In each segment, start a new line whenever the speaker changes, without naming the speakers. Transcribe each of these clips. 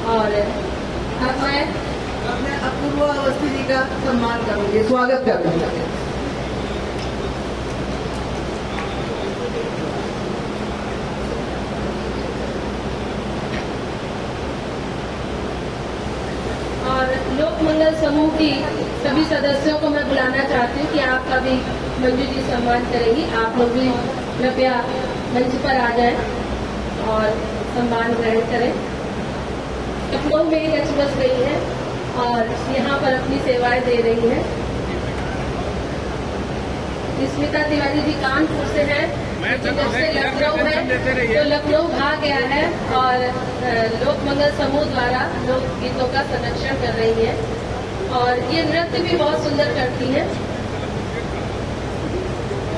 और अब मैं
अपने अपूर्वा अवस्थी जी का सम्मान करूंगी, स्वागत करूंगी।
और लोक मंगल समूह की सभी सदस्यों को मैं बुलाना चाहती हूँ कि आपका भी मंजू जी सम्मान करेंगी। आप लोग भी कृपया मंच पर आ जाएं और सम्मान ग्रहण करें। लखनऊ में ही रच बस गई है और यहाँ पर अपनी सेवाएं दे रही हैं। स्मिता तिवारी जी कानपुर से हैं, जब से लखनऊ है तो लखनऊ भाग गया है और लोक मंगल समूह द्वारा लोक गीतों का संरक्षण कर रही है और ये नृत्य भी बहुत सुंदर करती हैं।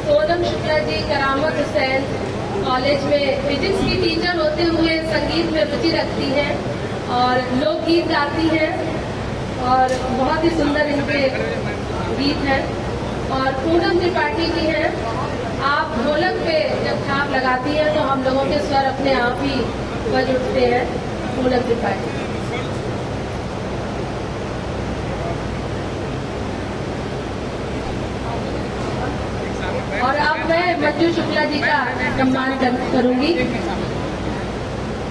सोनम शुक्ला जी करामत हुसैन कॉलेज में फिजिक्स की टीचर होते हुए संगीत में रुचि रखती हैं और लोकगीत गाती हैं और बहुत ही सुंदर इनके गीत हैं। और पूनम त्रिपाठी जी हैं, आप ढोलक पे जब थाप लगाती हैं तो हम लोगों के स्वर अपने आप ही बज उठते हैं। पूनम त्रिपाठी। और अब मैं मंजू शुक्ला जी का सम्मान करूंगी।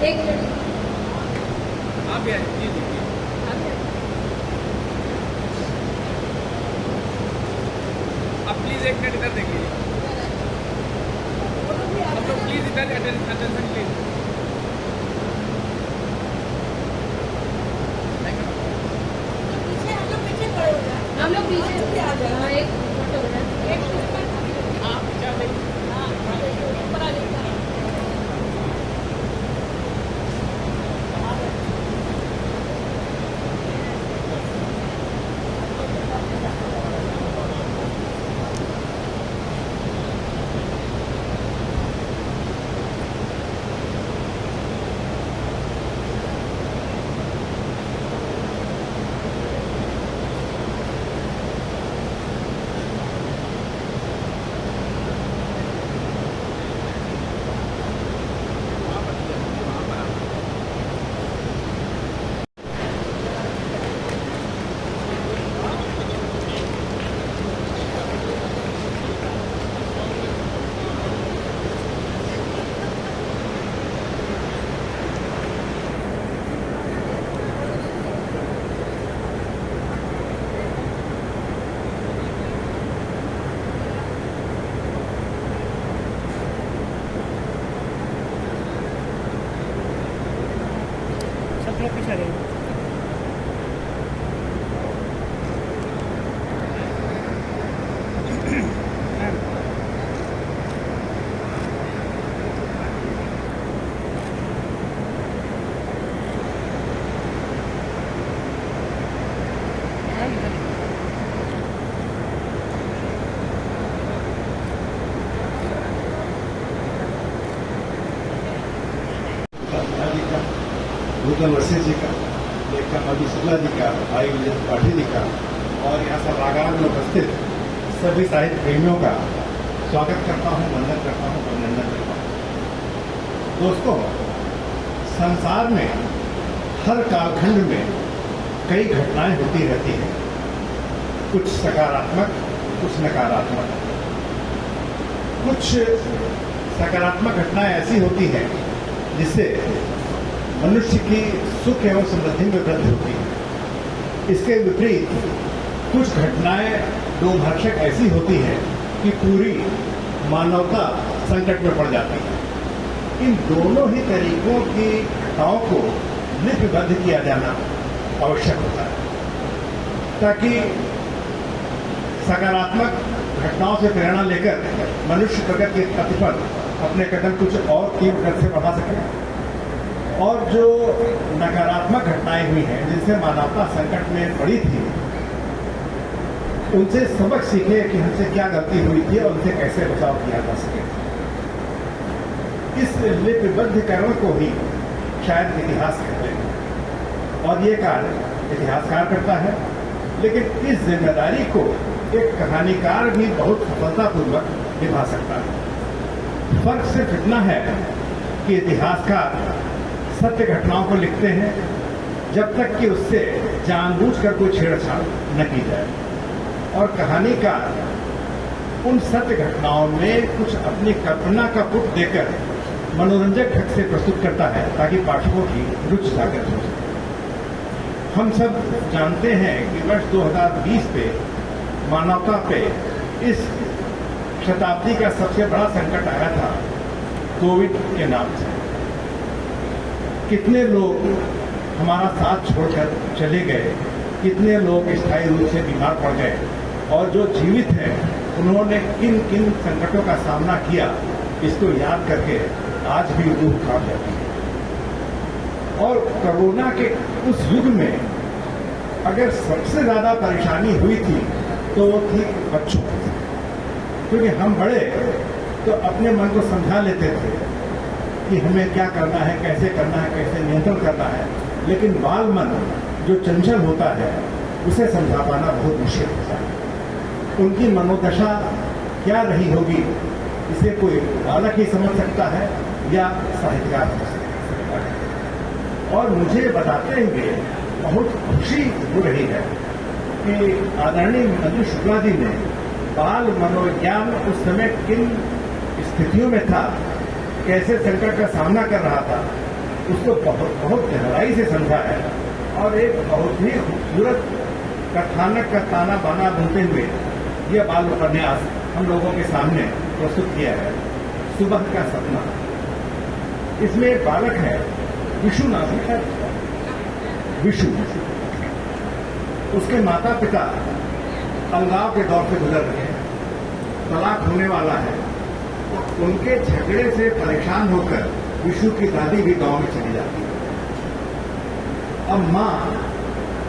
एक
प्लीज एक मिनट इधर देखिए, हम लोग प्लीज इधर अटेंशन प्लीज।
हम लोग पीछे आ जाए। एक फोटो बनाए।
सब लोग पीछे रहे।
गौतम वर्षे जी का, लेखक मधु शुक्ला जी का, भाई विजय त्रिपाठी जी का और यहाँ सभागार में उपस्थित सभी साहित्य प्रेमियों का स्वागत करता हूँ, वंदन करता हूँ, अभिनंदन करता हूँ। दोस्तों, संसार में हर कालखंड में कई घटनाएं होती रहती हैं, कुछ सकारात्मक, कुछ नकारात्मक। कुछ सकारात्मक घटनाएं ऐसी होती हैं जिससे मनुष्य की सुख एवं समृद्धि में वृद्धि होती है। इसके विपरीत कुछ घटनाएं दुर्भाषक ऐसी होती है कि पूरी मानवता संकट में पड़ जाती है। इन दोनों ही तरीकों की घटनाओं को लिपिबद्ध किया जाना आवश्यक होता है ताकि सकारात्मक घटनाओं से प्रेरणा लेकर मनुष्य प्रगति के पथ पर अपने कदम कुछ और तीव्र गति से बढ़ा सके और जो नकारात्मक घटनाएं हुई हैं जिनसे मानवता संकट में पड़ी थी उनसे सबक सीखे कि हमसे क्या गलती हुई थी और उनसे कैसे बचाव किया जा सके। इस लिपिबद्धकरण को ही शायद इतिहास कहते हैं और ये कार्य इतिहासकार करता है, लेकिन इस जिम्मेदारी को एक कहानीकार भी बहुत सफलतापूर्वक निभा सकता है। फर्क सिर्फ इतना है कि इतिहासकार सत्य घटनाओं को लिखते हैं जब तक कि उससे जानबूझकर कोई छेड़छाड़ न की जाए। और कहानीकार उन सत्य घटनाओं में कुछ अपनी कल्पना का पुट देकर मनोरंजक ढंग से प्रस्तुत करता है ताकि पाठकों की रुचि जागृत हो सके। हम सब जानते हैं कि वर्ष 2020 पे मानवता पे इस शताब्दी का सबसे बड़ा संकट आया था कोविड के नाम से। कितने लोग हमारा साथ छोड़कर चले गए, कितने लोग स्थायी रूप से बीमार पड़ गए, और जो जीवित हैं उन्होंने किन किन संकटों का सामना किया, इसको याद करके आज भी रूह कांप जाती है। और कोरोना के उस युग में अगर सबसे ज्यादा परेशानी हुई थी तो वो थी बच्चों को, क्योंकि हम बड़े तो अपने मन को समझा लेते थे कि हमें क्या करना है, कैसे करना है, कैसे नियंत्रण करना है, लेकिन बाल मन जो चंचल होता है उसे समझा पाना बहुत मुश्किल होता है। उनकी मनोदशा क्या रही होगी इसे कोई बालक ही समझ सकता है या साहित्यकार समझ सकता है। और मुझे बताते हुए बहुत खुशी हो रही है कि आदरणीय मंजू शुक्ला जी ने बाल मनोविज्ञान उस समय किन स्थितियों में था, कैसे संकट का सामना कर रहा था, उसको बहुत गहराई से समझा है और एक बहुत ही खूबसूरत कथानक का ताना बाना बुनते हुए यह बाल उपन्यास हम लोगों के सामने प्रस्तुत किया है। सुबह का सपना। इसमें एक बालक है, विशु नाम है। विशु, उसके माता पिता अलगाव के दौर से गुजर रहे हैं, तलाक होने वाला है। तो उनके झगड़े से परेशान होकर विशु की दादी भी गांव में चली जाती है। अब मां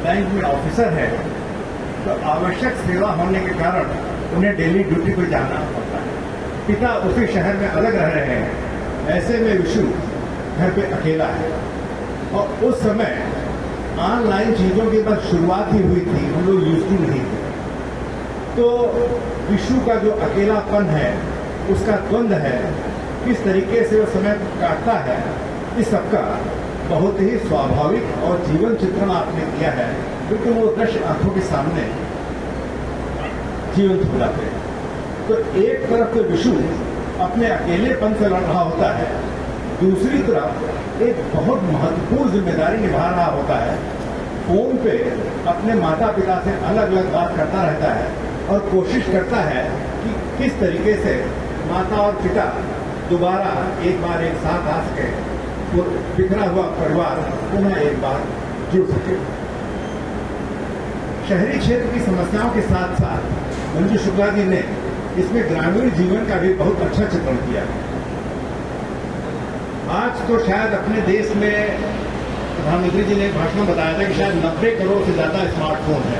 बैंक में ऑफिसर है, तो आवश्यक सेवा होने के कारण उन्हें डेली ड्यूटी पर जाना पड़ता है। पिता उसी शहर में अलग रह रहे हैं। ऐसे में विशु घर पे अकेला है और उस समय ऑनलाइन चीजों की बस शुरुआत ही हुई थी, हम लोग यूज नहीं थे। तो विशु का जो अकेलापन है, उसका द्वंद्व है, किस तरीके से वो समय काटता है, इस सबका बहुत ही स्वाभाविक और जीवन चित्रण आपने किया है, क्योंकि वो दृश्य आंखों के सामने जीवंत हो जाते हैं। तो एक तरफ तो विशु अपने अकेलेपन से लड़ रहा होता है, दूसरी तरफ एक बहुत महत्वपूर्ण जिम्मेदारी निभा रहा होता है। फोन पे अपने माता पिता से अलग अलग बात करता रहता है और कोशिश करता है कि किस तरीके से माता और पिता दोबारा एक बार एक साथ आ सके, वो बिखरा हुआ परिवार पुनः एक बार जुड़ सके। शहरी क्षेत्र की समस्याओं के साथ साथ मंजू शुक्ला जी ने इसमें ग्रामीण जीवन का भी बहुत अच्छा चित्रण किया। आज तो शायद अपने देश में प्रधानमंत्री जी ने एक भाषण में बताया था कि शायद 90 करोड़ से ज्यादा स्मार्टफोन है,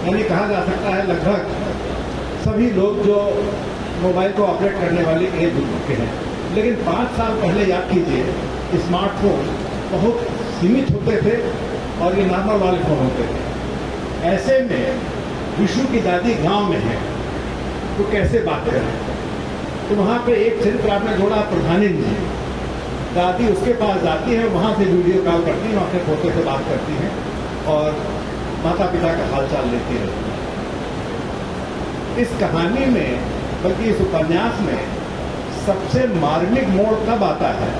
यानी कहा जा सकता है लगभग सभी लोग जो मोबाइल को ऑपरेट करने वाले एज ग्रुप के हैं। लेकिन 5 साल पहले याद कीजिए, स्मार्टफोन बहुत सीमित होते थे और ये नॉर्मल वाले फोन होते थे। ऐसे में विशु की दादी गांव में है, तो कैसे बात करें? तो वहां पे एक चरित्र आपने जोड़ा, प्रधानी जी। दादी उसके पास जाती है, वहां से वीडियो कॉल करती है, वहां से फोटो से बात करती है और माता पिता का हालचाल लेती रहती है। इस कहानी में, बल्कि इस उपन्यास में सबसे मार्मिक मोड़ तब आता है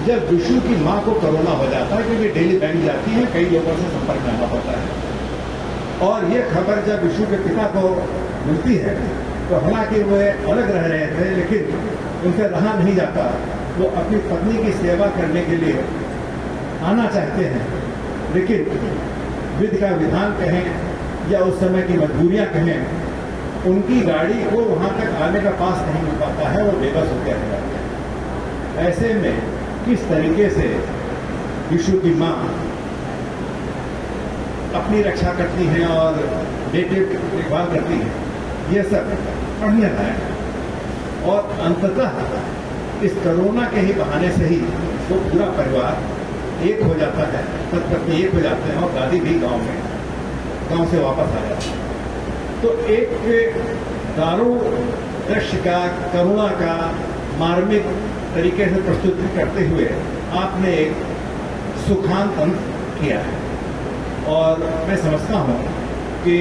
जब विशु की मां को कोरोना हो जाता है, क्योंकि डेली बैंक जाती है, कई लोगों से संपर्क करना पड़ता है। और ये खबर जब विशु के पिता को मिलती है, तो हालांकि वे अलग रह रहे थे, लेकिन उनसे रहा नहीं जाता। वो अपनी पत्नी की सेवा करने के लिए आना चाहते हैं, लेकिन विधि का विधान कहें या उस समय की मजबूरियां कहें, उनकी गाड़ी को वहां तक आने का पास नहीं मिल पाता है, वो बेबस होकर रह जाते हैं। ऐसे में किस तरीके से विशु की मां अपनी रक्षा करती है और बेटे की देखभाल करती है, ये सब पढ़ने लायक है। और अंततः इस कोरोना के ही बहाने से ही वो पूरा परिवार एक हो जाता है, पति एक हो जाते हैं और दादी भी गांव से वापस आ जाती है। तो एक दारुण दृश्य का, करुणा का मार्मिक तरीके से प्रस्तुत करते हुए आपने एक सुखांत अंत किया है। और मैं समझता हूँ कि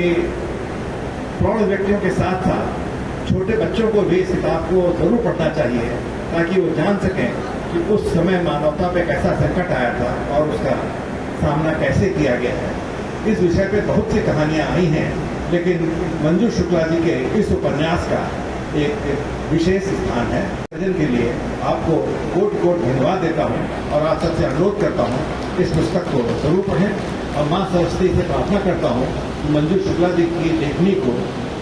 प्रौढ़ व्यक्तियों के साथ साथ छोटे बच्चों को भी इस किताब को जरूर पढ़ना चाहिए, ताकि वो जान सकें कि उस समय मानवता पे कैसा संकट आया था और उसका सामना कैसे किया गया है। इस विषय पे बहुत सी कहानियां आई हैं, लेकिन मंजू शुक्ला जी के इस उपन्यास का एक विशेष स्थान है। सृजन के लिए आपको कोट कोट धन्यवाद देता हूँ और आप सबसे अनुरोध करता हूँ इस पुस्तक को जरूर पढ़ें और माँ सरस्वती से प्रार्थना करता हूँ कि मंजू शुक्ला जी की लेखनी को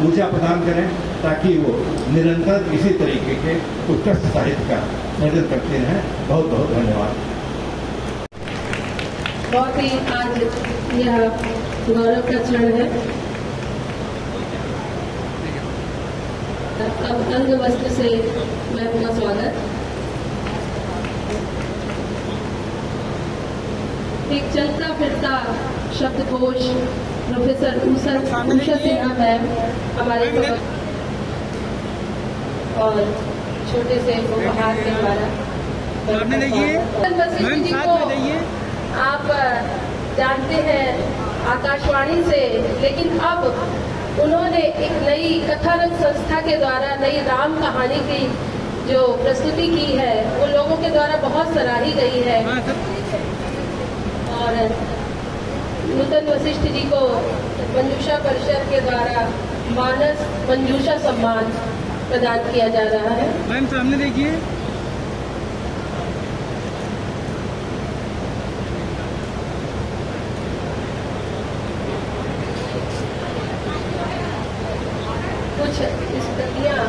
ऊर्जा प्रदान करें, ताकि वो निरंतर इसी तरीके के उत्कृष्ट साहित्य का सृजन करते रहें। बहुत बहुत धन्यवाद।
बहुत ही आज यह गौरव का क्षण है। अब अंग वस्त्र से मैं अपना स्वागत। एक चलता फिरता शब्दकोश प्रोफेसर उषा सिन्हा मैम हमारे और छोटे से उपहार के द्वारा
सामने देखिए, मैम साथ में जाइए।
आप जानते हैं आकाशवाणी से, लेकिन अब उन्होंने एक नई कथानक संस्था के द्वारा नई राम कहानी की जो प्रस्तुति की है वो लोगों के द्वारा बहुत सराही गई है। और नूतन वशिष्ठ जी को मंजूषा परिषद के द्वारा मानस मंजूषा सम्मान प्रदान किया जा रहा है।
मैम सामने देखिए।
कुछ स्थितियाँ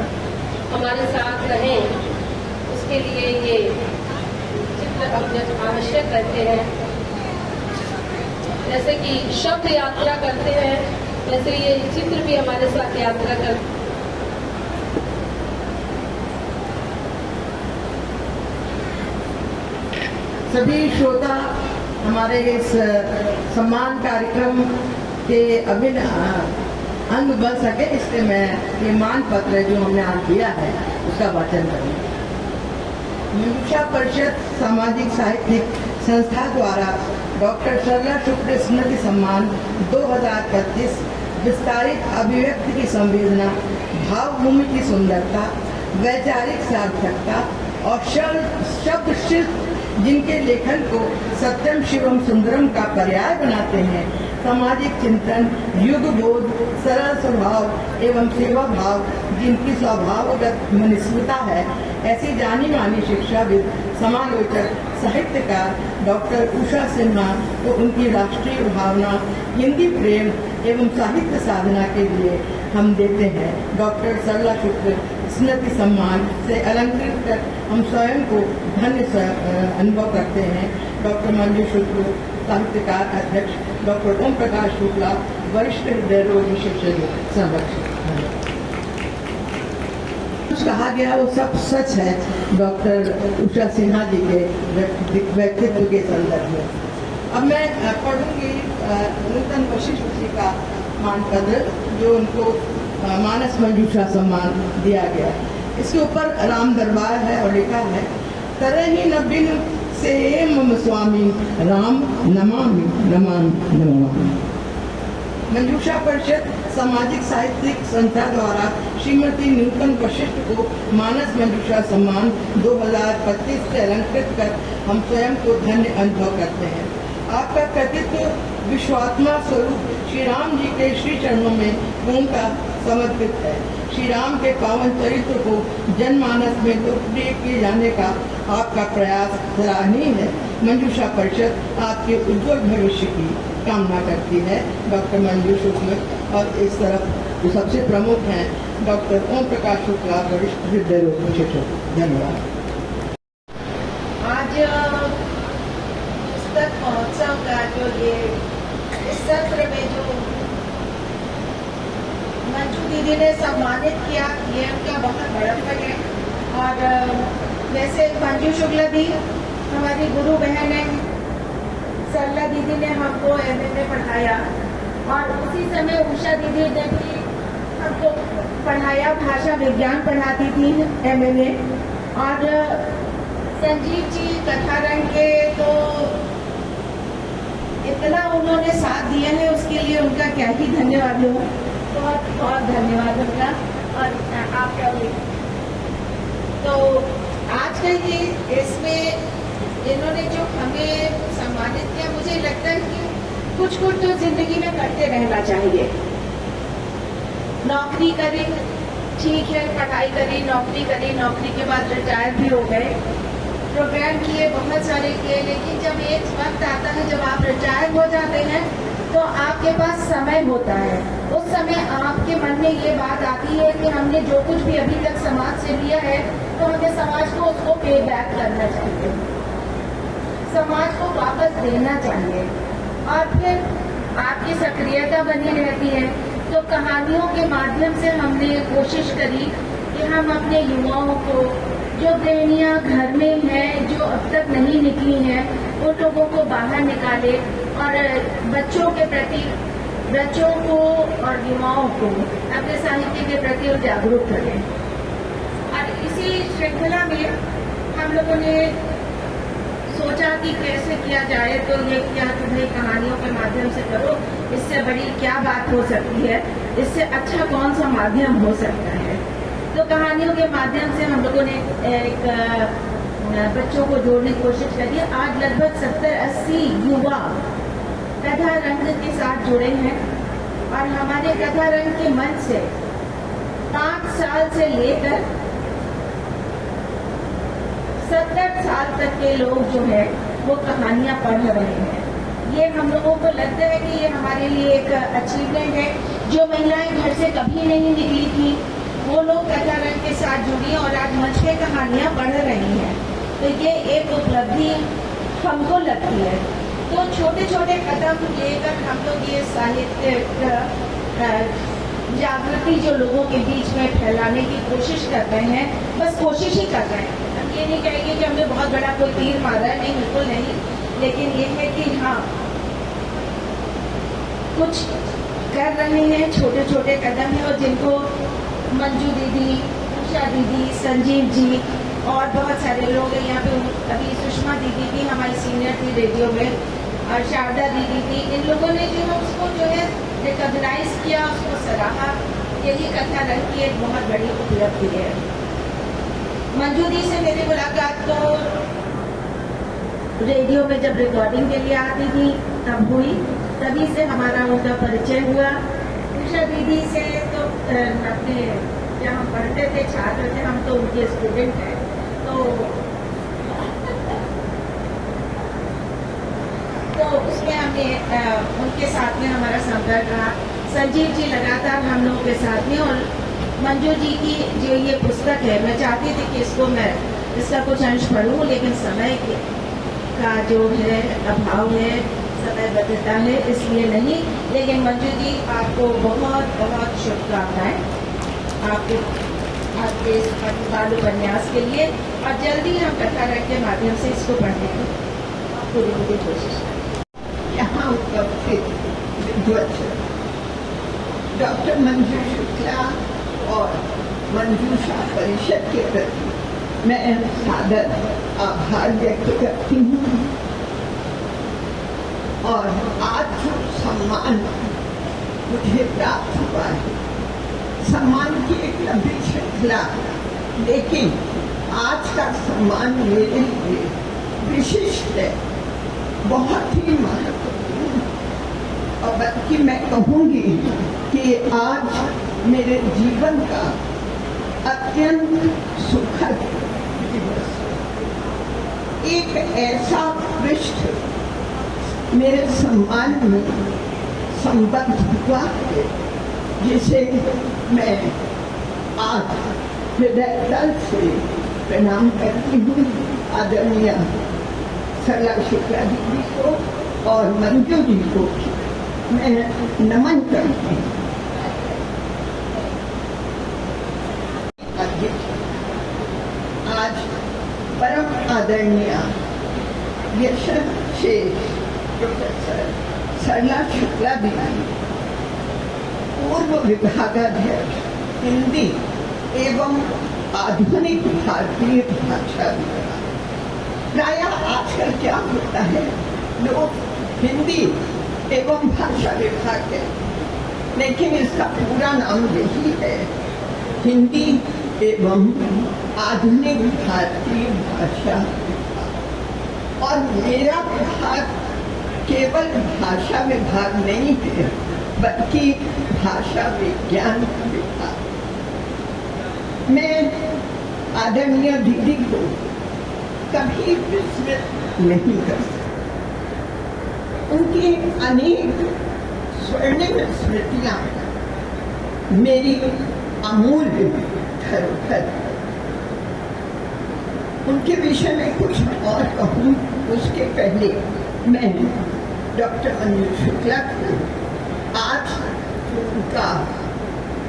हमारे साथ रहें, उसके लिए ये चित्र आवश्यक रहते हैं। जैसे कि शब्द यात्रा करते हैं, वैसे ये चित्र भी हमारे साथ यात्रा करते हैं।
सभी श्रोता हमारे इस सम्मान कार्यक्रम के अभिन्न अंग बन सके, इसलिए मैं ये मान पत्र जो हमने आज दिया है उसका वाचन करूँगी। मंजूषा परिषद सामाजिक साहित्यिक संस्था द्वारा डॉक्टर सरला शुक्ल स्मृति सम्मान 2025 विस्तारित अभिव्यक्ति की संवेदना, भावभूमि की सुंदरता, वैचारिक सार्थकता और शब्द शिल्प जिनके लेखन को सत्यम शिवम सुंदरम का पर्याय बनाते हैं, सामाजिक चिंतन, युग बोध, सरल स्वभाव एवं सेवा भाव जिनकी स्वभावगत मनुष्यता है, ऐसी जानी मानी शिक्षाविद, समालोचक, साहित्यकार डॉक्टर उषा सिन्हा को उनकी राष्ट्रीय भावना, हिंदी प्रेम एवं साहित्य साधना के लिए हम देते हैं डॉक्टर सरला शुक्ल स्मृति सम्मान से अलंकृत कर हम स्वयं को धन्य अनुभव करते हैं। डॉक्टर मंजू शुक्ल साहित्यकार अध्यक्ष, डॉक्टर ओम प्रकाश शुक्ला वरिष्ठ हृदय रोगी शिक्षक संरक्षक। कुछ कहा गया वो सब सच है डॉक्टर उषा सिन्हा जी के व्यक्तित्व के संदर्भ में। अब मैं पढ़ूंगी नूतन वशिष्ठ जी का मानपत्र जो उनको मानस मंजूषा सम्मान दिया गया। इसके ऊपर राम दरबार है और लिखा है, तरही न बिन से मम स्वामी राम नमामि नमामि नमामि। मंजूषा परिषद सामाजिक साहित्यिक संस्था द्वारा श्रीमती नूतन वशिष्ठ को मानस मंजूषा सम्मान 2025 से अलंकृत कर हम स्वयं को धन्य अनुभव करते हैं। आपका कृतित्व विश्वात्मा स्वरूप श्री राम जी के श्री चरणों में पूर्णतः समर्पित है। श्री राम के पावन चरित्र को जनमानस में लोकप्रिय किए जाने का आपका प्रयास सराहनीय है। मंजूषा परिषद आपके उज्जवल भविष्य की कामना करती है। डॉक्टर मंजू शुक्ल और इस तरफ जो सबसे प्रमुख हैं डॉक्टर ओम प्रकाश शुक्ला वरिष्ठ हृदय रोग विशेषज्ञ। धन्यवाद।
आज पुस्तक महोत्सव का जो ये इस सत्र में जो मंजू दीदी ने सम्मानित किया, ये उनका बहुत बड़प्पन है। और वैसे मंजू शुक्ला दी हमारी गुरु बहन है। सरला दीदी ने हमको एमए में पढ़ाया और उसी समय उषा दीदी ने भी हमको पढ़ाया, भाषा विज्ञान पढ़ाती थी एमए में। और संजीव जी कथा रंग के तो इतना उन्होंने उन्होंने साथ दिया है उसके लिए उनका क्या ही धन्यवाद हो। बहुत बहुत धन्यवाद उनका। और आप क्या बोलें? तो आज का ये इसमें इन्होंने जो हमें सम्मानित किया, मुझे लगता है कि कुछ कुछ तो जिंदगी में करते रहना चाहिए। नौकरी करें, ठीक है, पढ़ाई करी, नौकरी के बाद रिटायर भी हो गए, प्रोग्राम किए, बहुत सारे किए, लेकिन जब एक वक्त आता है जब आप रिटायर हो जाते हैं तो आपके पास समय होता है। उस समय आपके मन में ये बात आती है कि हमने जो कुछ भी अभी तक समाज से लिया है तो हमें समाज को उसको पे बैक करना चाहिए, समाज को वापस देना चाहिए। और फिर आपकी सक्रियता बनी रहती है। तो कहानियों के माध्यम से हमने कोशिश करी कि हम अपने युवाओं को, जो गृहिणियां घर में हैं, जो अब तक नहीं निकली हैं, उन लोगों को बाहर निकाले और बच्चों के प्रति, बच्चों को और युवाओं को अपने साहित्य के प्रति जागरूक करें। और इसी श्रृंखला में हम लोगों ने सोचा कि कैसे किया जाए, तो ये किया तुम्हें कहानियों के माध्यम से करो, इससे बड़ी क्या बात हो सकती है, इससे अच्छा कौन सा माध्यम हो सकता है। तो कहानियों के माध्यम से हम लोगों ने एक बच्चों को जोड़ने की कोशिश करी। आज लगभग 70-80 युवा कथा रंग के साथ जुड़े हैं और हमारे कथा रंग के मंच से 5 साल से लेकर 70 साल तक के लोग जो है वो कहानियां पढ़ रहे हैं। ये हम लोगों को लगता है कि ये हमारे लिए एक अचीवमेंट है। जो महिलाएं घर से कभी नहीं निकली थी वो लोग कथा रंग के साथ जुड़ी और आज मंच पे कहानियां पढ़ रही हैं, तो ये एक उपलब्धि हमको लगती है। तो छोटे छोटे कदम लेकर हम लोग ये साहित्य जागृति जो लोगों के बीच में फैलाने की कोशिश कर रहे हैं, बस कोशिश ही कर रहे हैं। हम ये नहीं कहेंगे कि हमने बहुत बड़ा कोई तीर मारा है, नहीं, बिल्कुल नहीं, लेकिन ये है कि हाँ कुछ कर रहे हैं, छोटे छोटे कदम हैं। और जिनको मंजू दीदी, उषा दीदी, संजीव जी और बहुत सारे लोग हैं यहाँ पे, अभी सुषमा दीदी भी हमारी सीनियर थी रेडियो में, और शारदा दीदी थी, इन लोगों ने जो है उसको जो है रिकॉग्नाइज किया, उसको सराहा। यही कथा रंग की एक बहुत बड़ी उपलब्धि है। मंजू दी से मेरी मुलाकात तो रेडियो में जब रिकॉर्डिंग के लिए आती थी तब हुई, तभी से हमारा उनका परिचय हुआ। उषा दीदी से तो अपने जब हम पढ़ते थे, छात्र थे, हम तो उनके स्टूडेंट हैं, तो उसमें हमने उनके साथ में हमारा संपर्क रहा। संजीव जी लगातार हम लोगों के साथ में, और मंजू जी की जो ये पुस्तक है, मैं चाहती थी कि इसका कुछ अंश पढ़ूं, लेकिन समय का जो है अभाव है, समयबद्धता है, इसलिए नहीं। लेकिन मंजू जी आपको बहुत बहुत शुभकामनाएं आपके बाल उपन्यास के लिए, और जल्दी हम कथा रंग के माध्यम से इसको पढ़ने की पूरी कोशिश करें।
यहाँ उपस्थित विद्वत डॉक्टर मंजू शुक्ला और मंजूषा परिषद के प्रति मैं सादर आभार व्यक्त करती हूँ। और आज जो सम्मान मुझे प्राप्त हुआ है, सम्मान की एक लंबी श्रृंखला, लेकिन आज का सम्मान मेरे लिए विशिष्ट है, बहुत ही महत्वपूर्ण। और बल्कि मैं कहूँगी कि आज मेरे जीवन का अत्यंत सुखद दिवस, एक ऐसा पृष्ठ मेरे सम्मान में संबद्ध हुआ है जिसे मैं आज हृदय तल से प्रणाम करती हूँ। आदरणीय सरला शुक्ला दीदी को और मंजू जी को मैं नमन करती हूँ। आज परम आदरणीय यशश्रेष्ठ प्रोफेसर सरला शुक्ला दीदी, पूर्व विभागाध्यक्ष हिंदी एवं आधुनिक भारतीय भाषा विभाग। प्रायः आजकल क्या होता है, लोग हिंदी एवं भाषा विभाग है, लेकिन इसका पूरा नाम यही है, हिंदी एवं आधुनिक भारतीय भाषा विभाग। और मेरा विभाग केवल भाषा विभाग नहीं है, बल्कि भाषा विज्ञान विभाग। मैं आदरणीय दीदी को कभी विस्मृत नहीं कर सकती। उनकी अनेक स्वर्णिम स्मृतियां मेरी अमूल्य धरोहर। उनके विषय में कुछ और कहूं उसके पहले मैं डॉक्टर मंजू शुक्ला को आज उनका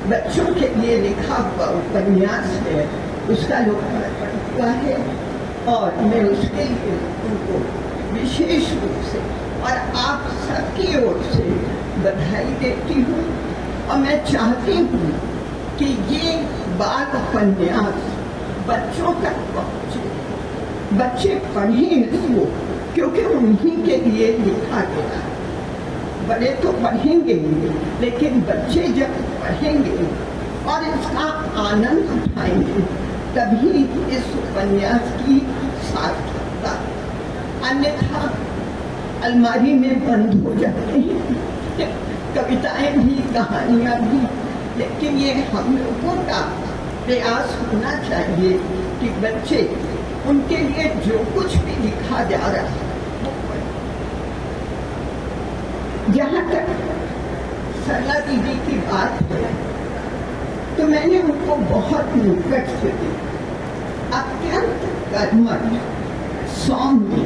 बच्चों के लिए लिखा हुआ उपन्यास है, उसका लोकार्पण हुआ है और मैं उसके लिए उनको विशेष रूप से और आप सबकी ओर से बधाई देती हूँ। और मैं चाहती हूँ कि ये बाल उपन्यास बच्चों तक पहुँचे, बच्चे पढ़ें इसको, क्योंकि उन्हीं के लिए लिखा गया है। बड़े तो पढ़ेंगे ही, लेकिन बच्चे जब पढ़ेंगे और इसका आनंद उठाएंगे तभी इस उपन्यास की सार्थकता। अन्यथा अलमारी में बंद हो जाते हैं कविताएं भी, कहानियां भी। लेकिन ये हम लोगों का प्रयास होना चाहिए कि बच्चे, उनके लिए जो कुछ भी लिखा जा रहा है वो पढ़ें। जहाँ तक सरला दीदी की बात है, तो मैंने उनको बहुत निकट से देखा। अत्यंत कर्मठ, सौम्य,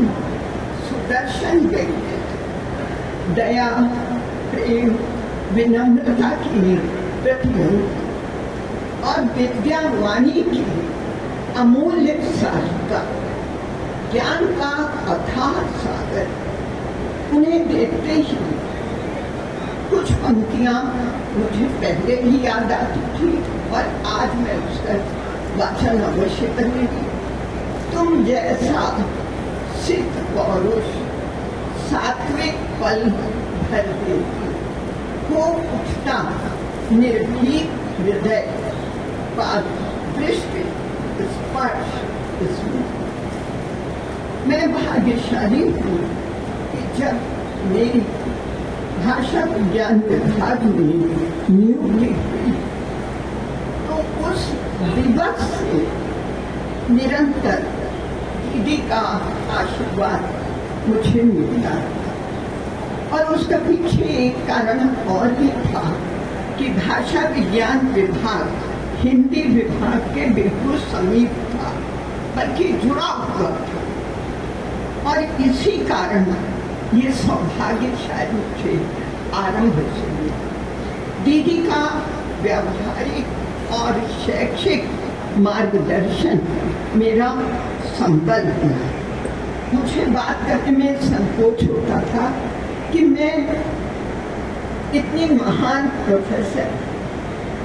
सुदर्शन व्यक्ति, दया, प्रेम, विनम्रता की प्रतिमूर्ति और विद्यावाणी की अमूल्य सारिका, ज्ञान का अथाह सागर। उन्हें देखते ही कुछ पंक्तियां मुझे पहले भी याद आती थी और आज मैं उसका वाचन अवश्य करूंगी। तुम जैसा सिद्ध पौरुष सात्विक पल भर देती हो, उठता निर्भीक हृदय, पाद दृष्टि स्पर्श स्मृति। मैं भाग्यशाली हूँ कि जब मेरी भाषा विज्ञान विभाग में नियुक्ति हुई तो उस दिवस से निरंतर दीदी का आशीर्वाद मुझे मिलता और उसका पीछे एक कारण और भी था कि भाषा विज्ञान विभाग हिंदी विभाग के बिल्कुल समीप था, बल्कि जुड़ा हुआ था। और इसी कारण ये सौभाग्य शायद मुझे आरंभ से मिला। दीदी का व्यावहारिक और शैक्षिक मार्गदर्शन मेरा संबल बना। मुझे बात करने में संकोच होता था कि मैं इतनी महान प्रोफेसर,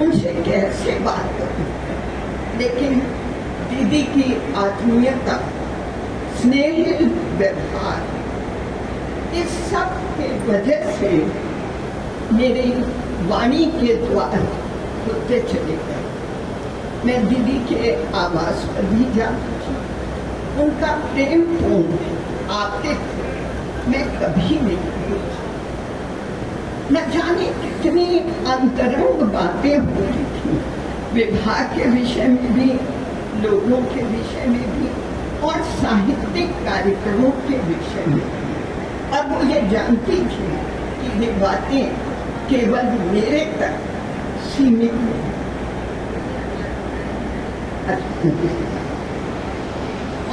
उनसे कैसे बात करूं, लेकिन दीदी की आत्मीयता, स्नेहिल व्यवहार, इस सब के वजह से मेरे वाणी के द्वार खुलते चले गए। मैं दीदी के आवास पर भी जाती थी, उनका प्रेम पूर्ण आते थे, मैं कभी नहीं भूली। न जाने कितनी अंतरंग बातें होती थी, विभाग के विषय में भी, लोगों के विषय में भी और साहित्यिक कार्यक्रमों के विषय में भी। और वो ये जानती थी कि ये बातें केवल मेरे तक सीमित नहीं।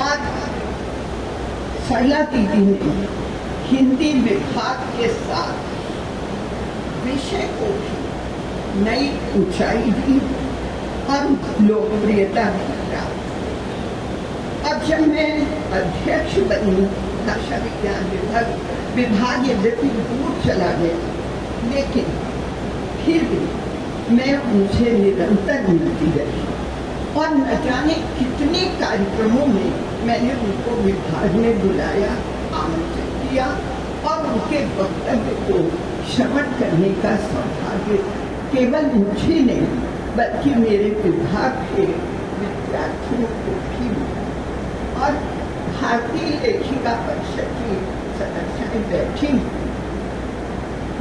और सरला दीदी ने हिंदी विभाग के साथ विषय को भी नई ऊंचाई दी और लोकप्रियता भी प्राप्त। अब जब मैं अध्यक्ष बनी, भाषा विज्ञान विभाग यद्यपि दूर चला गया, लेकिन फिर भी मैं उनसे निरंतर मिलती रही और न जाने कितने कार्यक्रमों में मैंने उनको विभाग में बुलाया, आमंत्रित किया और उनके वक्तव्य को श्रवण करने का सौभाग्य केवल मुझे नहीं बल्कि मेरे विभाग के विद्यार्थियों को भी मिला। और भारतीय लेखिका परिषद की सदस्याएं बैठी,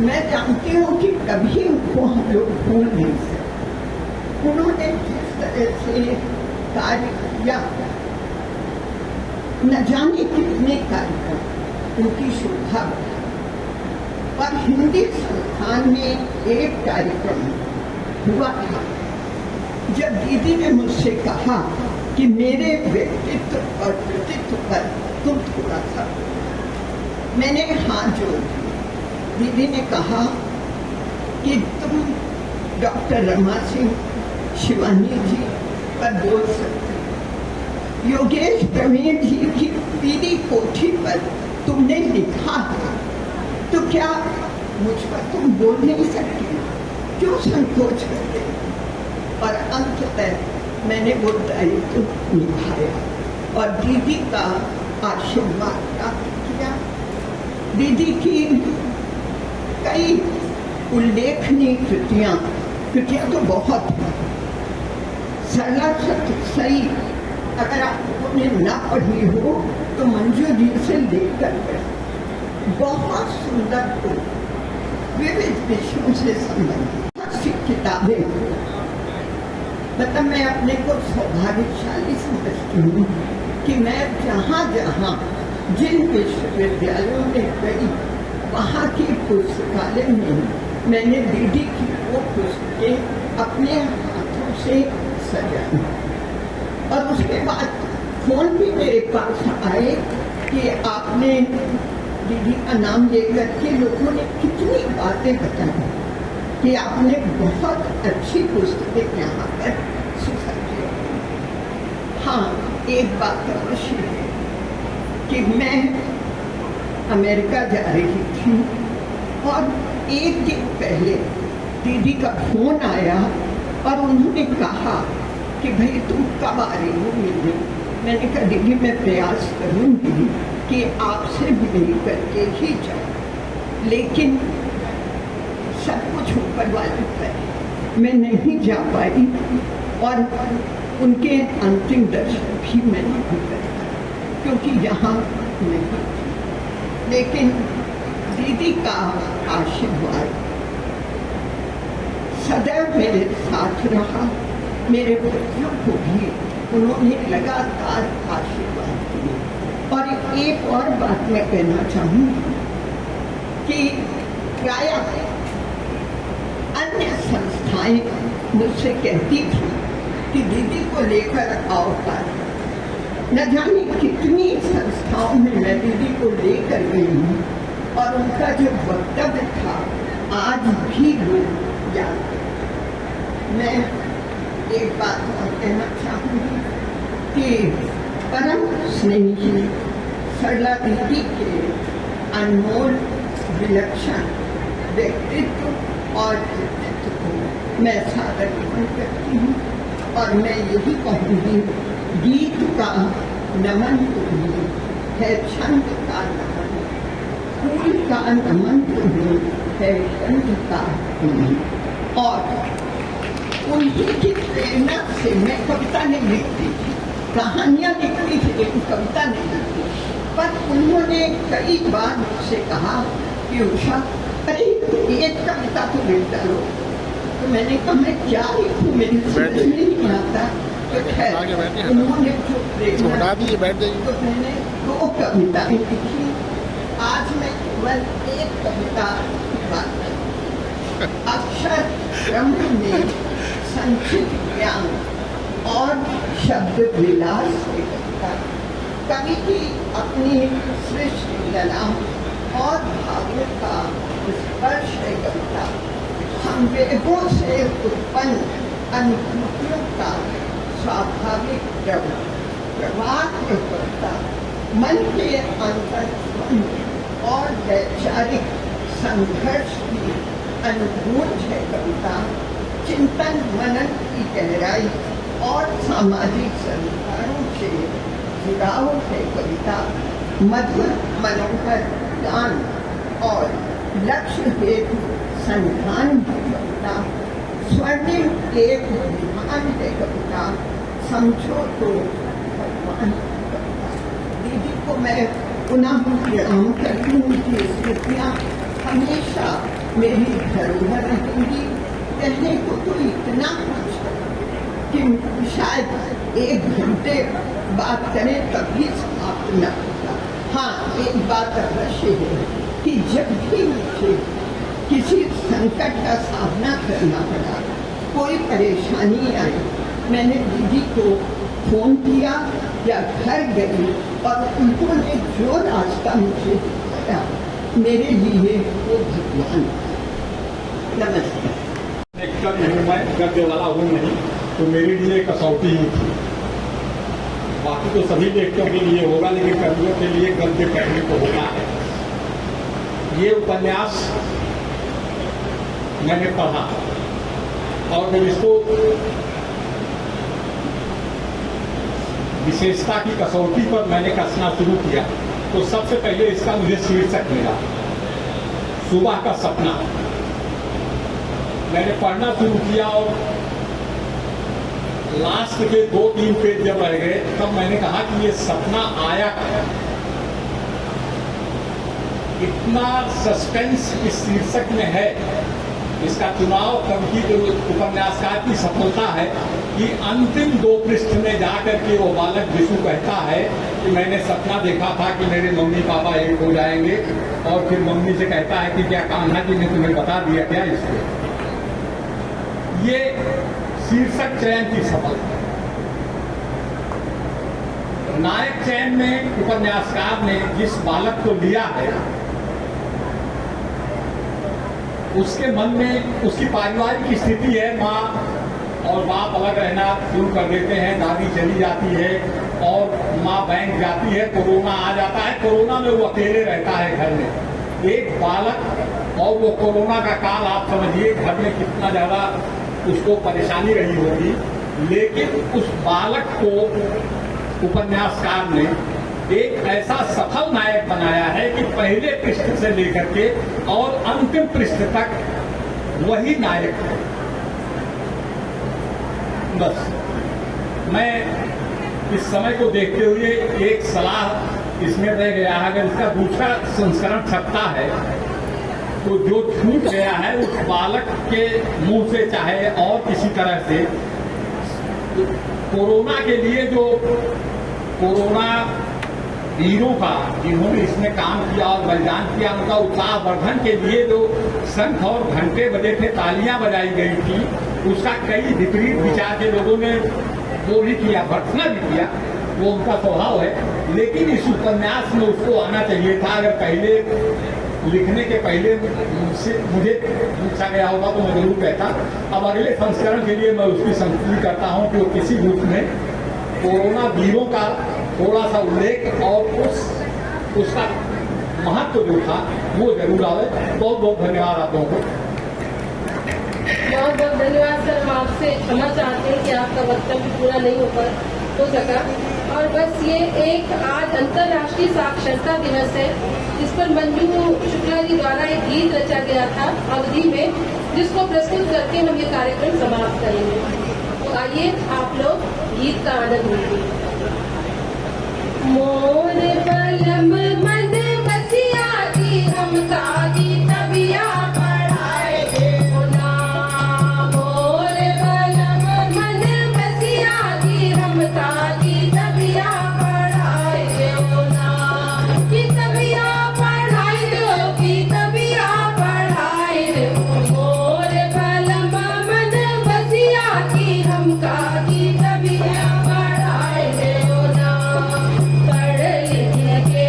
मैं जानती हूँ कि कभी उनको हम लोग भूल नहीं सकते। उन्होंने जिस तरह से कार्य किया, न जाने कितने कार्यक्रम उनकी शोभा बढ़ा। और हिंदी संस्थान में एक कार्यक्रम हुआ था जब दीदी ने मुझसे कहा कि मेरे व्यक्तित्व और कृतित्व पर तुम थोड़ा सा, मैंने हाथ जोड़ दिया। दीदी ने कहा कि तुम डॉक्टर रमा सिंह शिवानी जी पर बोल सकते हो, योगेश प्रवीण जी की पीली कोठी पर तुमने लिखा है, तो क्या मुझ पर तुम बोल नहीं सकती? क्यों संकोच करते? और अंततः मैंने वो दायित्व निभाया और दीदी का आशीर्वाद प्राप्त किया। दीदी की कई उल्लेखनीय कृतियां तो बहुत हैं। सरला सही अगर आपने न पढ़ी हो तो मंजू जी से लेकर बहुत सुंदर विविध विषयों से संबंधित बहुत सी किताबें, मतलब मैं अपने को सौभाग्यशाली समझती हूँ कि मैं जहाँ जहाँ जिन विश्वविद्यालयों में गई वहाँ की पुस्तकालय में मैंने दीदी की वो पुस्तकें अपने हाथों से सजाई। और उसके बाद फोन भी मेरे पास आए कि आपने दीदी का नाम लेकर के लोगों ने कितनी बातें बताई कि आपने बहुत अच्छी पुस्तकें यहाँ पर सुझाई। हाँ, एक बात अवश्य है कि मैं अमेरिका जा रही थी और एक दिन पहले दीदी का फोन आया और उन्होंने कहा कि भाई तुम कब आ रही हो मिलने? मैंने कहा दीदी मैं प्रयास करूंगी कि आपसे मिल करके ही जाऊं, लेकिन सब कुछ ऊपर वाले पर मैं नहीं जा पाई और उनके अंतिम दर्शन भी मैं नहीं कर पाई क्योंकि यहाँ नहीं थी। लेकिन दीदी का आशीर्वाद सदैव मेरे साथ रहा। मेरे बच्चों को भी उन्होंने लगातार आशीर्वाद दिए। और एक और बात मैं कहना चाहूँगी कि प्रायः अन्य संस्थाएं मुझसे कहती थी कि दीदी को लेकर आओ कार्य। न जाने कितनी संस्थाओं में मैं दीदी को लेकर गई हूँ और उनका जो वक्तव्य था आज भी लोग याद करते। मैं एक बात और कहना चाहूँगी कि परम स्नेही सरला दीदी के अनमोल विलक्षण व्यक्तित्व और कृतित्व को मैं सादर ग्रहण करती हूँ और मैं यही कहूँगी, गीत का नमन तुम्हें है, छंद का नमन, फूल का नमन तुम्हें है, गंध का तुम्हें। और उन्हीं की प्रेरणा से मैं कविता नहीं लिखती थी, कहानियाँ लिखती थी लेकिन कविता नहीं लिखती। पर उन्होंने कई बार मुझसे कहा कि उषा अरे एक कविता तो लिख डालो। तो मैंने कहा मैं क्या लिखूं, मेरी समझ में नहीं आता। तो खैर उन्होंने जो प्रेरणा दी तो मैंने 2 कविताएं लिखी। आज मैं केवल एक कविता बात करती। अक्षर ब्रह्म में संचित ज्ञान और शब्द विलास की कविता। कवि की अपनी सृष्टि लला और भावों का स्पर्श है कविता। संवेगों से उत्पन्न अनुभूतियों का स्वाभाविक प्रवाह है कविता। मन के अंतर और वैचारिक संघर्ष की अनुभूति है कविता। चिंतन मनन की गहराई और सामाजिक संस्कारों से जुड़ाव है कविता। मधुर मनोहर गान और लक्ष्य हेतु संधान देवता, स्वर्णिम एक विमान देवता, समझो तो भगवान देवता। दीदी को मैं पुनः प्रणाम करती हूँ कि स्मृतियाँ हमेशा मेरी धरोहर रहेंगी। कहने को तो इतना कुछ कि शायद 1 घंटे बात करें तभी समाप्त न होगा। हाँ, एक बात अवश्य है कि जब भी मुझे किसी संकट का सामना करना पड़ा, कोई परेशानी आई, मैंने दीदी को फोन किया या घर गई और उन्होंने जो रास्ता मुझे दिखाया, मेरे लिए वो भगवान। नमस्कार।
एकदम नहीं, मैं गद्य वाला हूँ नहीं, तो मेरे लिए कसौटी ही थी। बाकी तो सभी लेखकों के लिए होगा, लेकिन कवियों के लिए गद्य कहने को होता है। ये उपन्यास मैंने पढ़ा और जब इसको विशेषता की कसौटी पर मैंने कसना शुरू किया तो सबसे पहले इसका मुझे शीर्षक मिला, सुबह का सपना। मैंने पढ़ना शुरू किया और लास्ट के 2-3 पेज जब रह गए तब मैंने कहा कि ये सपना आया क्या। इतना सस्पेंस इस शीर्षक में है। इसका चुनाव कवि की उपन्यासकार की सफलता है कि अंतिम 2 पृष्ठ में जाकर के वो बालक विशु कहता है कि मैंने सपना देखा था कि मेरे मम्मी पापा एक हो जाएंगे, और फिर मम्मी से कहता है कि क्या कान्हा जी ने तुम्हें बता दिया क्या इसको। ये शीर्षक चयन की सफलता। नायक चयन में उपन्यासकार ने जिस बालक को लिया है उसके मन में उसकी पारिवारिक स्थिति है, माँ और बाप अलग रहना शुरू कर देते हैं, दादी चली जाती है और माँ बैंक जाती है, कोरोना आ जाता है, कोरोना में वो अकेले रहता है घर में। एक बालक और वो कोरोना का काल, आप समझिए घर में कितना ज्यादा उसको परेशानी रही होगी, लेकिन उस बालक को उपन्यासकार ने एक ऐसा सफल नायक बनाया है कि पहले पृष्ठ से लेकर के और अंतिम पृष्ठ तक वही नायक है। बस मैं इस समय को देखते हुए एक सलाह इसमें रह गया है, अगर इसका दूसरा संस्करण छपता है तो जो छूट गया है उस बालक के मुंह से चाहे और किसी तरह से, कोरोना के लिए जो कोरोना वीरों का जिन्होंने इसमें काम किया और बलिदान किया, उनका उत्साहवर्धन के लिए जो शंख और घंटे बजे थे, तालियां बजाई गई थी, उसका कई विपरीत विचार के लोगों ने वो भी किया, भर्त्सना भी किया, वो उनका स्वभाव है। लेकिन इस उपन्यास में उसको आना चाहिए था। अगर पहले लिखने के पहले मुझे पूछा गया होगा तो मैं जरूर कहता। अब अगले संस्करण के लिए मैं उसकी संतुष्टि करता हूँ कि वो किसी रूप में कोरोना वीरों का थोड़ा सा उल्लेख और उसका महत्व जो था वो जरूर आवे। बहुत बहुत धन्यवाद आप लोगों को।
बहुत बहुत धन्यवाद सर। हम आपसे क्षमा चाहते हैं कि आपका वक्तव्य पूरा नहीं हो सका। और बस ये एक आज अंतर्राष्ट्रीय साक्षरता दिवस है, जिस पर मंजू शुक्ला जी द्वारा एक गीत रचा गया था अवधि में, जिसको प्रस्तुत करके हम ये कार्यक्रम समाप्त करेंगे। तो आइए आप लोग गीत का आनंद लीजिए। मोर बलम मन बसिया दी हम काजी तबिया पढ़ाए हो ना, मोर बलम मन बसिया दी हम काजी तबिया पढ़ाए हो ना, कि तबिया पढ़ाई दो, कि तबिया पढ़ाई दो, मोर बलम मन बसिया दी हम काजी तबिया पढ़ाए हो ना, पढ़ लिख के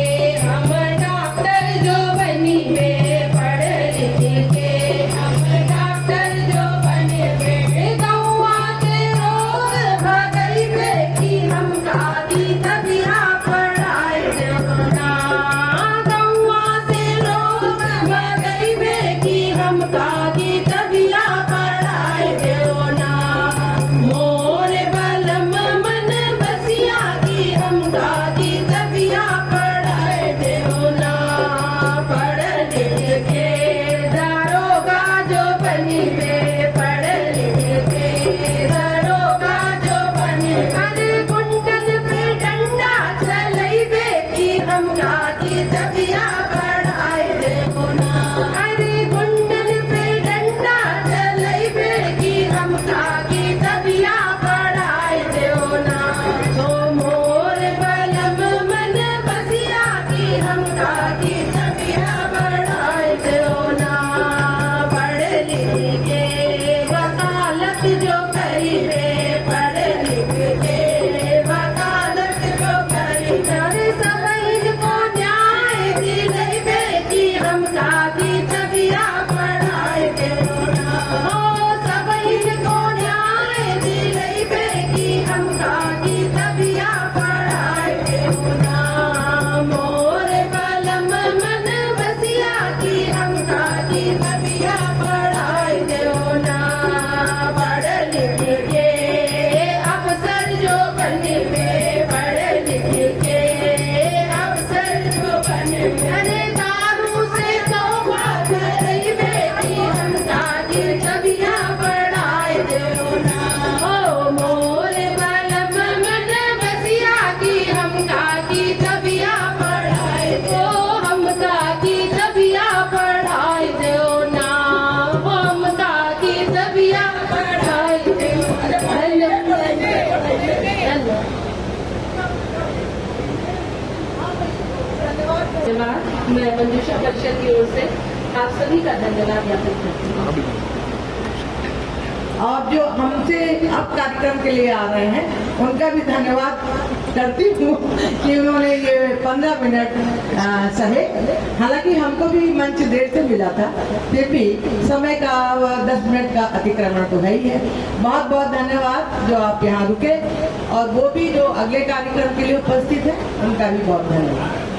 हमका की तबिया बढ़ाए देवो ना। अरे कुंडल पे डंडा चलैबे की हमका की तबिया बढ़ाए देवो ना। सो मोर बलम मन बसिया की हमका की तबिया बढ़ाए देवो ना। पढ़ लिख के वकालत जो करीबे, पढ़ लिख के वकालत जो करीबे, सबैन को न्याय दिलैबे की हमका की तबिया बढ़ाए देवो ना। ओ सबैन को न्याय दिलैबे की हमका की तबिया बढ़ाए देवो ना। मोर बलम मन बसिया की हमका की तबिया बढ़ाए देवो ना। पढ़ लिख के अफसर जो बनबे, पढ़ लिख के अफसर जो बनबे, अरे दारू से तौबा करैबे की हमका की तबिया बढ़ाए देवो ना। ओ मोर बलम मन बसिया की हमका की तबिया बढ़ाए दो, हमका की तबिया बढ़ाए दो ना। हमका की तबिया बढ़ाए दो।
धन्यवाद। मैं मंजूषा परिषद की ओर से आप सभी का धन्यवाद ज्ञापित करती हूँ।
और जो हमसे अब कार्यक्रम के लिए आ रहे हैं उनका भी धन्यवाद करती हूँ कि उन्होंने ये 15 मिनट सहे। हालांकि हमको भी मंच देर से मिला था, फिर भी समय का 10 मिनट का अतिक्रमण तो है ही है। बहुत बहुत धन्यवाद जो आप यहाँ रुके, और वो भी जो अगले कार्यक्रम के लिए उपस्थित है उनका भी बहुत धन्यवाद।